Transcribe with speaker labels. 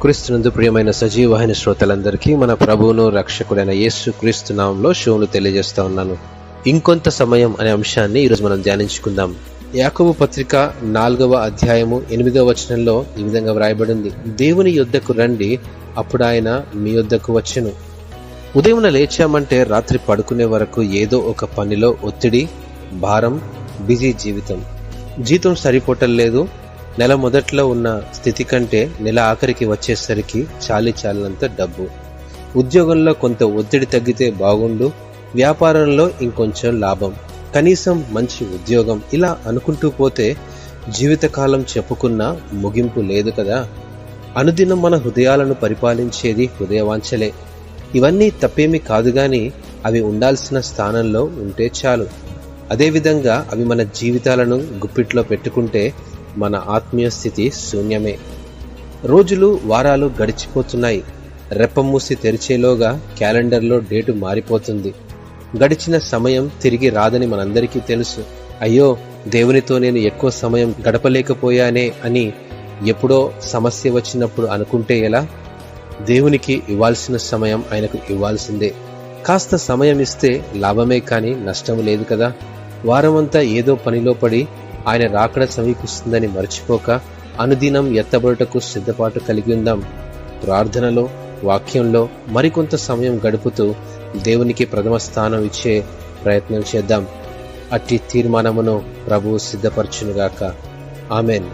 Speaker 1: క్రీస్తునందు ప్రియమైన సజీవవాహిని శ్రోతలందరికీ మన ప్రభువును రక్షకుడైన యేసు క్రీస్తు నామంలో శుభములు తెలియజేస్తా ఉన్నాను. ఇంకొంత సమయం అనే అంశాన్ని ఈరోజు మనం ధ్యానించుకుందాం. యాకోబు పత్రిక 4వ అధ్యాయము 8వ వచనంలో ఈ విధంగా వ్రాయబడింది, దేవుని యొద్దకు రండి, అప్పుడు ఆయన మీ యొద్దకు వచ్చెను. ఉదయం లేచామంటే రాత్రి పడుకునే వరకు ఏదో ఒక పనిలో ఒత్తిడి, భారం, బిజీ జీవితం సరిపోవటం, నెల మొదట్లో ఉన్న స్థితి కంటే నెల ఆఖరికి వచ్చేసరికి చాలినంత డబ్బు, ఉద్యోగంలో కొంత ఒత్తిడి తగ్గితే బాగుండు, వ్యాపారంలో ఇంకొంచెం లాభం, కనీసం మంచి ఉద్యోగం, ఇలా అనుకుంటూ పోతే జీవితకాలం చెప్పుకున్న ముగింపు లేదు కదా. అనుదినం మన హృదయాలను పరిపాలించేది హృదయవాంఛలే. ఇవన్నీ తప్పేమీ కాదు గాని అవి ఉండాల్సిన స్థానంలో ఉంటే చాలు. అదేవిధంగా అవి మన జీవితాలను గుప్పిట్లో పెట్టుకుంటే మన ఆత్మీయ స్థితి శూన్యమే. రోజులు వారాలు గడిచిపోతున్నాయి. రెప్పమూసి తెరిచేలోగా క్యాలెండర్లో డేటు మారిపోతుంది. గడిచిన సమయం తిరిగి రాదని మనందరికీ తెలుసు. అయ్యో, దేవునితో నేను ఎక్కువ సమయం గడపలేకపోయానే అని ఎప్పుడో సమస్య వచ్చినప్పుడు అనుకుంటే ఎలా? దేవునికి ఇవ్వాల్సిన సమయం ఆయనకు ఇవ్వాల్సిందే. కాస్త సమయం ఇస్తే లాభమే కానీ నష్టం లేదు కదా. వారమంతా ఏదో పనిలో పడి ఆయన రాకడ సమీపిస్తుందని మర్చిపోక అనుదినం ఎత్తబడుటకు సిద్ధపాటు కలిగి ఉందాం. ప్రార్థనలో, వాక్యంలో మరికొంత సమయం గడుపుతూ దేవునికి ప్రథమ స్థానం ఇచ్చే ప్రయత్నం చేద్దాం. అట్టి తీర్మానమును ప్రభువు సిద్ధపరచునుగాక. ఆమెన్.